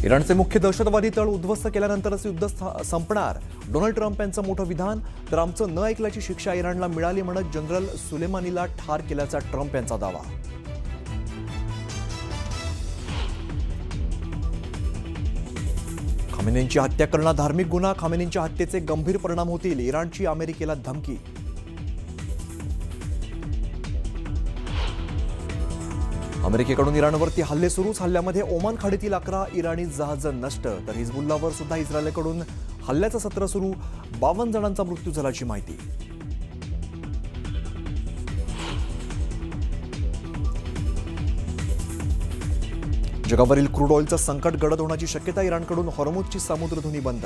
इराणचे मुख्य दहशतवादी तळ उद्ध्वस्त केल्यानंतरच युद्ध संपणार. डोनाल्ड ट्रम्प यांचं मोठं विधान. तर आमचं न ऐकल्याची शिक्षा इराणला मिळाली म्हणत जनरल सुलेमानीला ठार केल्याचा ट्रम्प यांचा दावा. खामेनींची हत्या करणं धार्मिक गुन्हा. खामेनींच्या हत्येचे गंभीर परिणाम होतील. इराणची अमेरिकेला धमकी. अमेरिकेकडून इराणवरती हल्ले सुरूच. हल्ल्यामध्ये ओमान खाडीतील 11 इराणी जहाजं नष्ट. तर हिजबुल्लावर सुद्धा इस्रायलकडून हल्ल्याचं सत्र सुरू. 52 जणांचा मृत्यू झाल्याची माहिती. जगावरील क्रूड ऑइलचं संकट गडद होण्याची शक्यता. इराणकडून हॉर्मुझची समुद्रधुनी बंद.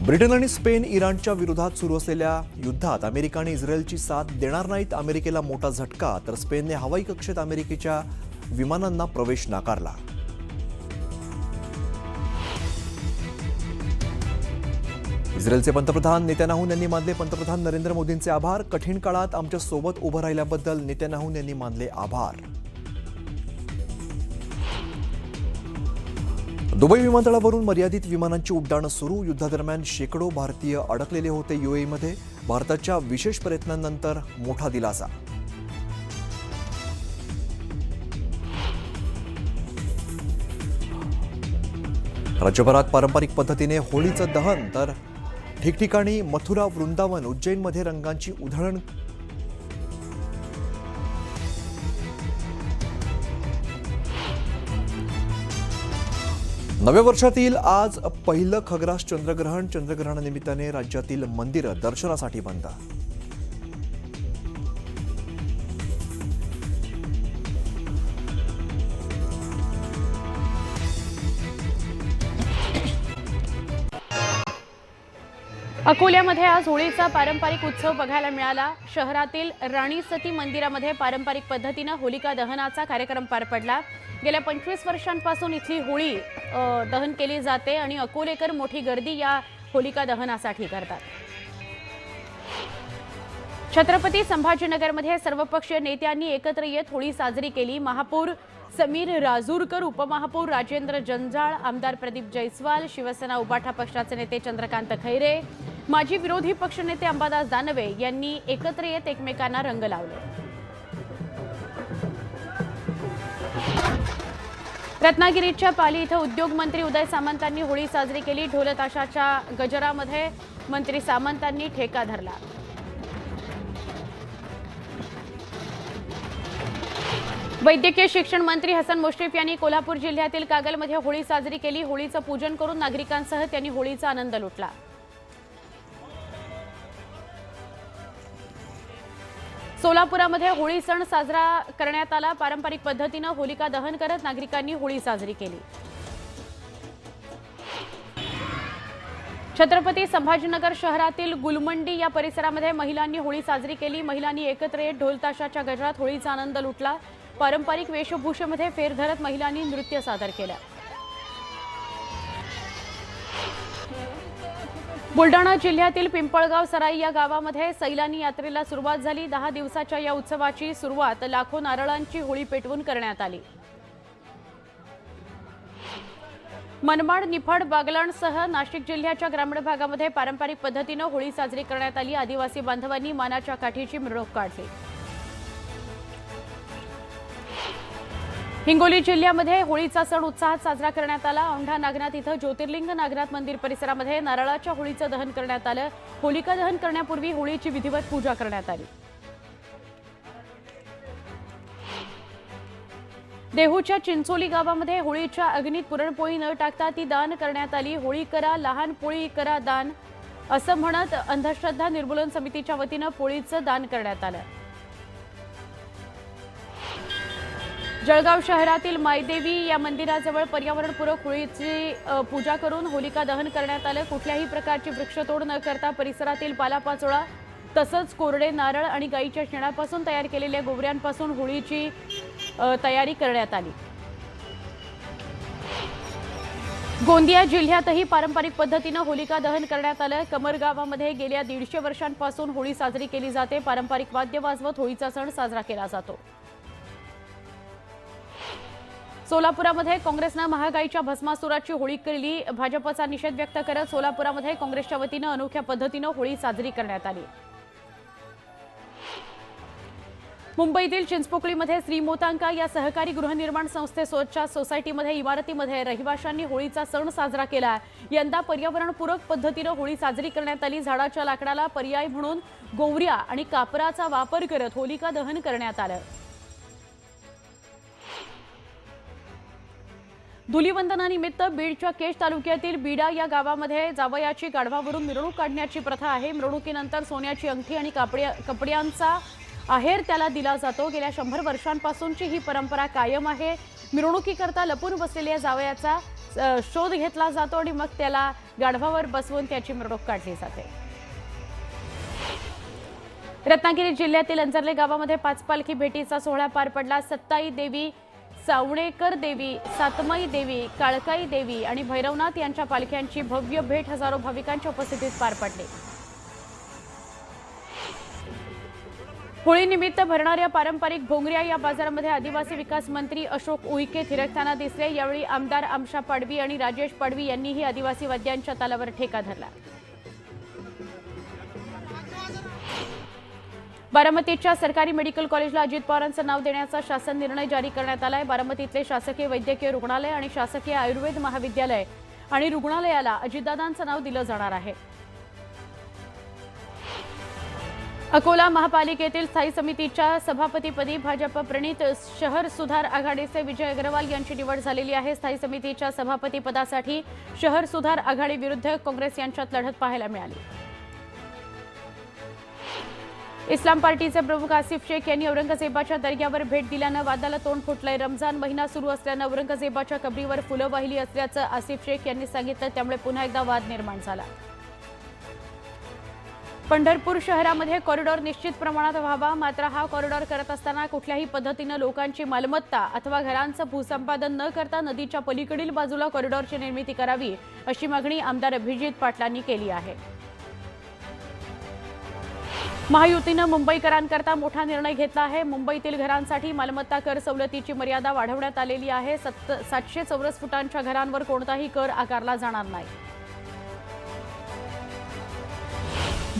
ब्रिटन आणि स्पेन इराणच्या विरोधात सुरू असलेल्या युद्धात अमेरिका आणि इस्रायलची साथ देणार नाहीत. अमेरिकेला मोठा झटका. तर स्पेनने हवाई कक्षेत अमेरिकेच्या विमानांना प्रवेश नाकारला. इस्रायलचे पंतप्रधान नेतन्याहू यांनी मानले पंतप्रधान नरेंद्र मोदींचे आभार. कठीण काळात आमच्या सोबत उभं राहिल्याबद्दल नेतन्याहू यांनी मानले आभार. दुबई विमानतळावरून मर्यादित विमानांची उड्डाणं सुरू. युद्धादरम्यान शेकडो भारतीय अडकलेले होते यूएईमध्ये. भारताच्या विशेष प्रयत्नांनंतर मोठा दिलासा. राज्यभरात पारंपरिक पद्धतीने होळीचं दहन. तर ठिकठिकाणी मथुरा, वृंदावन, उज्जैनमध्ये रंगांची उधळण. नव्या वर्षातील आज पहिलं खग्रास चंद्रग्रहण. चंद्रग्रहणानिमित्ताने राज्यातील मंदिरं दर्शनासाठी बंद. अकोल्यामध्ये आज होळीचा पारंपरिक उत्सव बघायला मिळाला. शहरातील राणी सती मंदिरामध्ये पारंपरिक पद्धतीनं होलिका दहनाचा कार्यक्रम पार पडला. गेल्या 25 वर्षांपासून इथली होळी दहन केली जाते आणि अकोलेकर मोठी गर्दी या होलिका दहनासाठी करतात. छत्रपती संभाजीनगरमध्ये सर्वपक्षीय नेत्यांनी एकत्र येत होळी साजरी केली. महापौर समीर राजूरकर, उपमहापौर राजेंद्र जंजाळ, आमदार प्रदीप जयस्वाल, शिवसेना उबाठा पक्षाचे नेते चंद्रकांत खैरे, माजी विरोधी पक्षनेते अंबादास दानवे यांनी एकत्र येत एकमेकांना रंग लावले. रत्नागिरीच्या पाली इथं उद्योग मंत्री उदय सामंतांनी होळी साजरी केली. ढोल ताशाच्या गजरामध्ये मंत्री सामंतांनी ठेका धरला. वैद्यकीय शिक्षण मंत्री हसन मुश्रीफ यांनी कोल्हापूर जिल्ह्यातील कागलमध्ये होळी साजरी केली. होळीचं पूजन करून नागरिकांसह त्यांनी होळीचा आनंद लुटला. सोलापुरामध्ये होळी सण साजरा करण्यात आला. पारंपरिक पद्धतीनं होलिका दहन करत नागरिकांनी होळी साजरी केली. छत्रपती संभाजीनगर शहरातील गुलमंडी या परिसरामध्ये महिलांनी होळी साजरी केली. महिलांनी एकत्र येत ढोलताशाच्या गजरात होळीचा आनंद लुटला. पारंपरिक वेशभूषेमध्ये फेर धरत महिलांनी नृत्य सादर केलं. बुलढाणा जिल्ह्यातील पिंपळगाव सराई या गावामध्ये सैलानी यात्रेला सुरुवात झाली. 10 दिवसाच्या या उत्सवाची सुरुवात लाखो नारळांची होळी पेटवून करण्यात आली. मनमाड, निफाड, बागलाणसह नाशिक जिल्ह्याच्या ग्रामीण भागामध्ये पारंपरिक पद्धतीनं होळी साजरी करण्यात आली. आदिवासी बांधवांनी मानाच्या काठीची मिरवणूक काढली. हिंगोली जिल्ह्यामध्ये होळीचा सण उत्साहात साजरा करण्यात आला. औंढा नागनाथ इथं ज्योतिर्लिंग नागनाथ मंदिर परिसरामध्ये नारळाच्या होळीचं दहन करण्यात आलं. होलिका दहन करण्यापूर्वी होळीची विधिवत पूजा करण्यात आली. देहूच्या चिंचोली गावामध्ये होळीच्या अग्नीत पुरणपोळी न टाकता ती दान करण्यात आली. होळी करा, लहान पोळी करा दान असं म्हणत अंधश्रद्धा निर्मूलन समितीच्या वतीनं पोळीचं दान करण्यात आलं. जळगाव शहरातील मायदेवी या मंदिराजवळ पर्यावरणपूरक होळीची पूजा करून होलिका दहन करण्यात आलं. कुठल्याही प्रकारची वृक्षतोड न करता परिसरातील पालापाचोळा तसंच कोरडे नारळ आणि गाईच्या शेणापासून तयार केलेल्या गोवऱ्यांपासून होळीची तयारी करण्यात आली. गोंदिया जिल्ह्यातही पारंपरिक पद्धतीनं होलिका दहन करण्यात आलं. कमर गावामध्ये गेल्या 150 वर्षांपासून होळी साजरी केली जाते. पारंपरिक वाद्य वाजवत होळीचा सण साजरा केला जातो. सोलापुरामध्ये काँग्रेसनं महागाईच्या भस्मासुराची होळी केली. भाजपचा निषेध व्यक्त करत सोलापुरामध्ये काँग्रेसच्या वतीनं अनोख्या पद्धतीनं होळी साजरी करण्यात आली. मुंबईतील चिंचपोकळीमध्ये श्रीमोतांका या सहकारी गृहनिर्माण संस्थेच्या सोसायटीमध्ये इमारतीमध्ये रहिवाशांनी होळीचा सण साजरा केला. यंदा पर्यावरणपूरक पद्धतीनं होळी साजरी करण्यात आली. झाडाच्या लाकडाला पर्याय म्हणून गोवऱ्या आणि कापराचा वापर करत होलिका दहन करण्यात आलं. धुलीवंदनानिमित्त बीडच्या केज तालुक्यातील बीडा या गावामध्ये जावयाची गाढवावरून मिरवणूक काढण्याची प्रथा आहे. मिरवणुकीनंतर सोन्याची अंगठी आणि कपड्यांचा आहेर त्याला दिला जातो. गेल्या 100 वर्षांपासूनची ही परंपरा कायम आहे. मिरवणुकीकरता लपून बसलेल्या जावयाचा शोध घेतला जातो आणि मग त्याला गाढवावर बसवून त्याची मिरवणूक काढली जाते. रत्नागिरी जिल्ह्यातील अंजर्ले गावामध्ये 5 पालखी भेटीचा सोहळा पार पडला. सत्ताई देवी, सावणेकर देवी, सातमाई देवी, काळकाई देवी आणि भैरवनाथ यांच्या पालख्यांची भव्य भेट हजारो भाविकांच्या उपस्थितीत पार पडली. होळीनिमित्त भरणाऱ्या पारंपरिक भोंगऱ्या या बाजारामध्ये आदिवासी विकास मंत्री अशोक उईके थिरकताना दिसले. यावेळी आमदार आमशा पाडवी आणि राजेश पाडवी यांनीही आदिवासी वाद्यांच्या तालावर ठेका धरला. बारामतीच्या सरकारी मेडिकल कॉलेजला अजित पवारांचं नाव देण्याचा शासन निर्णय जारी करण्यात आलाय. बारामतीतले शासकीय वैद्यकीय रुग्णालय आणि शासकीय आयुर्वेद महाविद्यालय आणि रुग्णालयाला अजितदादांचं नाव दिलं जाणार आहे. अकोला महापालिकेतील स्थायी समितीच्या सभापतीपदी भाजप प्रणित शहर सुधार आघाडीचे विजय अग्रवाल यांची निवड झालेली आहे. स्थायी समितीच्या सभापतीपदासाठी शहर सुधार आघाडी विरुद्ध काँग्रेस यांच्यात लढत पाहायला मिळाली. इस्लाम पार्टीचे प्रमुख आसिफ शेख यांनी औरंगजेबाच्या दर्ग्यावर भेट दिल्यानं वादाला तोंड फुटलंय. रमजान महिना सुरू असल्यानं औरंगजेबाच्या कबरीवर फुलं वाहिली असल्याचं आसिफ शेख यांनी सांगितलं. त्यामुळे पुन्हा एकदा वाद निर्माण झाला. पंढरपूर शहरामध्ये कॉरिडॉर निश्चित प्रमाणात व्हावा, मात्र हा कॉरिडॉर करत असताना कुठल्याही पद्धतीनं लोकांची मालमत्ता अथवा घरांचं भूसंपादन न करता नदीच्या पलीकडील बाजूला कॉरिडॉरची निर्मिती करावी अशी मागणी आमदार अभिजित पाटलांनी केली आहे. महायुतीनं मुंबईकरांकरता मोठा निर्णय घेतला आहे. मुंबईतील घरांसाठी मालमत्ता कर सवलतीची मर्यादा वाढवण्यात आलेली आहे. 700 चौरस फुटांच्या घरांवर कोणताही कर आकारला जाणार नाही.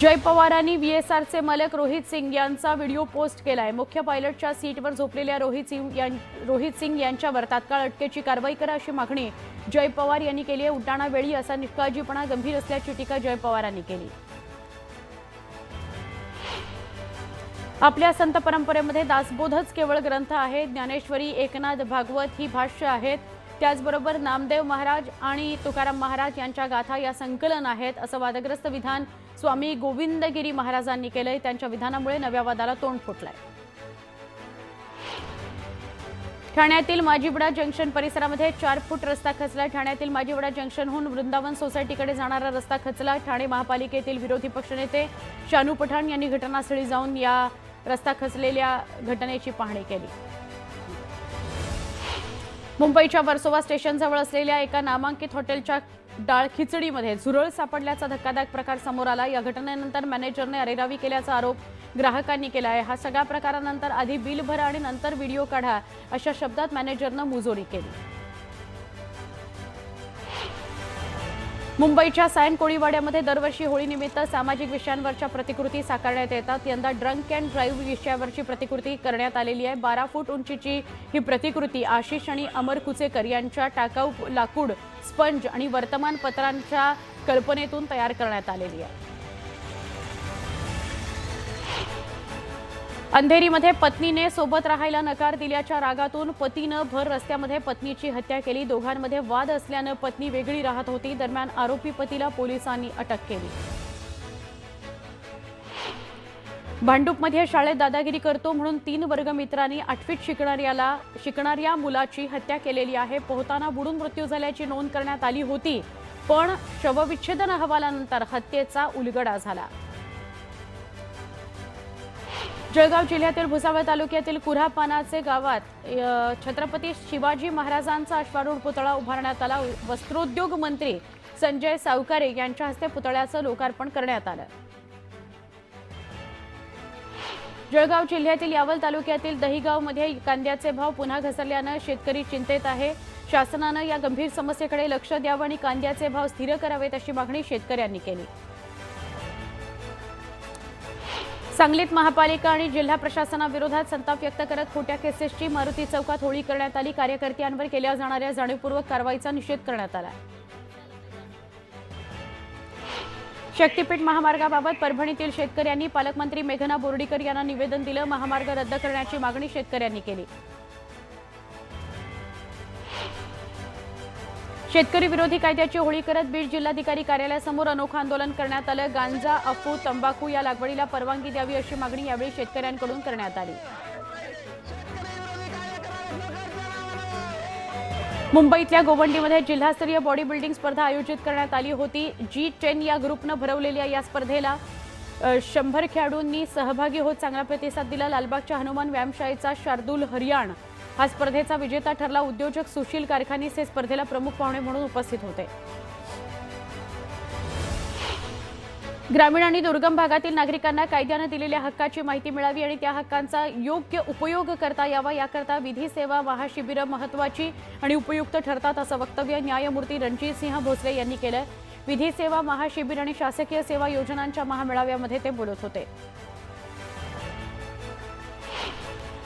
जय पवारांनी व्हीएसआरचे मालक रोहित सिंग यांचा व्हिडिओ पोस्ट केलाय. मुख्य पायलटच्या सीटवर झोपलेल्या रोहित सिंग यांच्यावर तात्काळ अटकेची कारवाई करा अशी मागणी जय पवार यांनी केली आहे. उड्डाणावेळी असा निष्काळजीपणा गंभीर असल्याची टीका जय पवारांनी केली. आपल्या संत परंपरेमध्ये दासबोधच केवळ ग्रंथ आहे. ज्ञानेश्वरी, एकनाथ, भागवत ही भाष्य आहेत. त्याचबरोबर नामदेव महाराज आणि तुकाराम महाराज यांच्या गाथा या संकलन आहेत असं वादग्रस्त विधान स्वामी गोविंदगिरी महाराजांनी केलंय. त्यांच्या विधानामुळे नव्या वादाला तोंड फुटलंय. ठाण्यातील माजीवडा जंक्शन परिसरामध्ये 4 फूट रस्ता खचला. ठाण्यातील माजीवडा जंक्शनहून वृंदावन सोसायटीकडे जाणारा रस्ता खचला. ठाणे महापालिकेतील विरोधी पक्षनेते शानू पठाण यांनी घटनास्थळी जाऊन या रस्ता खचलेल्या घटनेची पाहणी केली. मुंबईच्या वर्सोवा स्टेशनजवळ असलेल्या एका नामांकित हॉटेलच्या डाळ खिचडीमध्ये झुरळ सापडल्याचा धक्कादायक प्रकार समोर आला. या घटनेनंतर मॅनेजरने अरेरावी केल्याचा आरोप ग्राहकांनी केला आहे. हा सगळ्या प्रकारानंतर आधी बिल भरा आणि नंतर व्हिडिओ काढा अशा शब्दात मॅनेजरनं मुजोरी केली. मुंबईच्या सायन कोळीवाड्यामध्ये दरवर्षी होळीनिमित्त सामाजिक विषयांवरच्या प्रतिकृती साकारण्यात येतात. यंदा ड्रंक अँड ड्राईव्ह विषयावरची प्रतिकृती करण्यात आलेली आहे. 12 फूट उंचीची ही प्रतिकृती आशिष आणि अमर कुचेकर यांच्या टाकाऊ लाकूड, स्पंज आणि वर्तमानपत्रांच्या कल्पनेतून तयार करण्यात आलेली आहे. अंधेरीमध्ये पत्नीने सोबत राहायला नकार दिल्याच्या रागातून पतीनं भर रस्त्यामध्ये पत्नीची हत्या केली. दोघांमध्ये वाद असल्यानं पत्नी वेगळी राहत होती. दरम्यान आरोपी पतीला पोलिसांनी अटक केली. भांडूपमध्ये शाळेत दादागिरी करतो म्हणून 3 वर्गमित्रांनी 8वीत शिकणाऱ्या मुलाची हत्या केलेली आहे. पोहताना बुडून मृत्यू झाल्याची नोंद करण्यात आली होती, पण शवविच्छेदन अहवालानंतर हत्येचा उलगडा झाला. जळगाव जिल्ह्यातील भुसावळ तालुक्यातील कुऱ्हापानाचे गावात छत्रपती शिवाजी महाराजांचा अश्वारूढ पुतळा उभारण्यात आला. वस्त्रोद्योग मंत्री संजय सावकारे यांच्या हस्ते पुतळ्याचं लोकार्पण करण्यात आलं. जळगाव जिल्ह्यातील यावल तालुक्यातील दहिगावमध्ये कांद्याचे भाव पुन्हा घसरल्यानं शेतकरी चिंतेत आहे। शासनानं या गंभीर समस्येकडे लक्ष द्यावं आणि कांद्याचे भाव स्थिर करावेत अशी मागणी शेतकऱ्यांनी केली। सांगलीत महापालिका आणि जिल्हा प्रशासनाविरोधात संताप व्यक्त करत खोट्या केसेसची मारुती चौकात होळी करण्यात आली। कार्यकर्त्यांवर केल्या जाणाऱ्या जाणीवपूर्वक कारवाईचा निषेध करण्यात आला। शक्तीपीठ महामार्गाबाबत परभणीतील शेतकऱ्यांनी पालकमंत्री मेघना बोर्डीकर यांना निवेदन दिलं। महामार्ग रद्द करण्याची मागणी शेतकऱ्यांनी केली। शेतकरी विरोधी कायद्याची होळी करत बीड जिल्हाधिकारी कार्यालयासमोर अनोखं आंदोलन करण्यात आलं। गांजा, अफू, तंबाखू या लागवडीला परवानगी द्यावी अशी मागणी यावेळी शेतकऱ्यांकडून करण्यात आली। मुंबईतल्या गोवंडीमध्ये जिल्हास्तरीय बॉडी बिल्डिंग स्पर्धा आयोजित करण्यात आली होती। G10 या ग्रुपनं भरवलेल्या या स्पर्धेला 100 खेळाडूंनी सहभागी होत चांगला प्रतिसाद दिला। लालबागच्या हनुमान व्यायामशाळेचा शार्दूल हरियाण हा स्पर्धेचा विजेता ठरला। उद्योजक सुशील कारखानीस हे स्पर्धेला प्रमुख पाहुणे म्हणून उपस्थित होते। ग्रामीण आणि दुर्गम भागातील नागरिकांना कायद्याने दिलेल्या हक्काची माहिती मिळावी आणि त्या हक्कांचा योग्य उपयोग करता यावा याकरता विधी सेवा महाशिबिरं महत्त्वाची आणि उपयुक्त ठरतात असं वक्तव्य न्यायमूर्ती रणजित सिंह भोसले यांनी केलं। विधी सेवा महाशिबिर आणि शासकीय सेवा योजनांच्या महामेळाव्यामध्ये ते बोलत होते।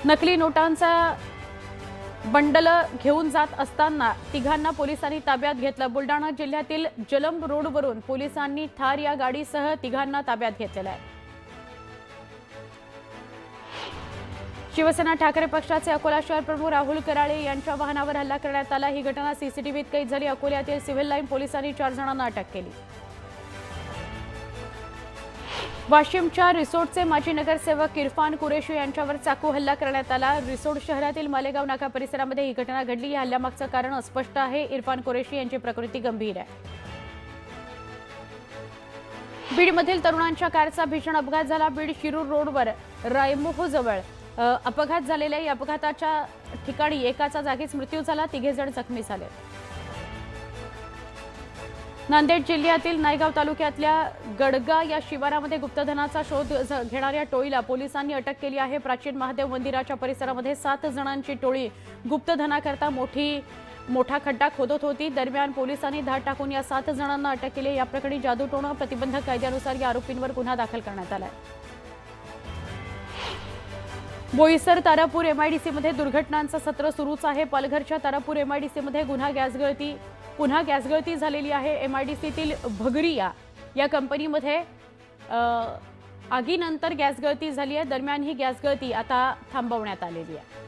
नकली नोटांचा बंडल घेऊन जात असताना तिघांना पोलिसांनी ताब्यात घेतलं। बुलडाणा जिल्ह्यातील जलंब रोडवरून पोलिसांनी थार या गाडीसह तिघांना ताब्यात घेतलेलं आहे। शिवसेना ठाकरे पक्षाचे अकोला शहर प्रमुख राहुल कराळे यांच्या वाहनावर हल्ला करण्यात आला। ही घटना सीसीटीव्हीत कैद झाली। अकोल्यातील सिव्हिल लाईन पोलिसांनी 4 जणांना अटक केली। वाशिमच्या रिसोडचे माजी नगरसेवक इरफान कुरेशी यांच्यावर चाकू हल्ला करण्यात आला। रिसोड शहरातील मालेगाव नाका परिसरामध्ये ही घटना घडली। या हल्ल्यामागचं कारण अस्पष्ट आहे। इरफान कुरेशी यांची प्रकृती गंभीर आहे। बीडमधील तरुणांच्या कारचा भीषण अपघात झाला। बीड शिरूर रोडवर रायमोह जवळ अपघात झालेल्या या अपघाताच्या ठिकाणी एकाचा जागीच मृत्यू झाला। 3 जण जखमी झाले। नांदेड जिल्ह्यातील नायगाव तालुक्यातल्या गडगा या शिवारामध्ये गुप्तधनाचा शोध घेणाऱ्या टोळीला पोलिसांनी अटक केली आहे। प्राचीन महादेव मंदिराच्या परिसरामध्ये 7 जणांची टोळी गुप्तधनाकरता मोठा खड्डा खोदत होती। दरम्यान पोलिसांनी धाड टाकून या 7 जणांना अटक केली। या प्रकरणी जादूटोणा प्रतिबंधक कायद्यानुसार या आरोपींवर गुन्हा दाखल करण्यात आला आहे। बोईसर तारापूर एमआयडीसीमध्ये दुर्घटनांचं सत्र सुरूच आहे। पालघरच्या तारापूर एमआयडीसीमध्ये पुन्हा गॅसगळती झालेली आहे। एमआयडीसीतील भगरिया या कंपनीमध्ये आगीनंतर गॅसगळती झाली आहे। दरम्यान ही गॅसगळती आता थांबवण्यात आलेली आहे।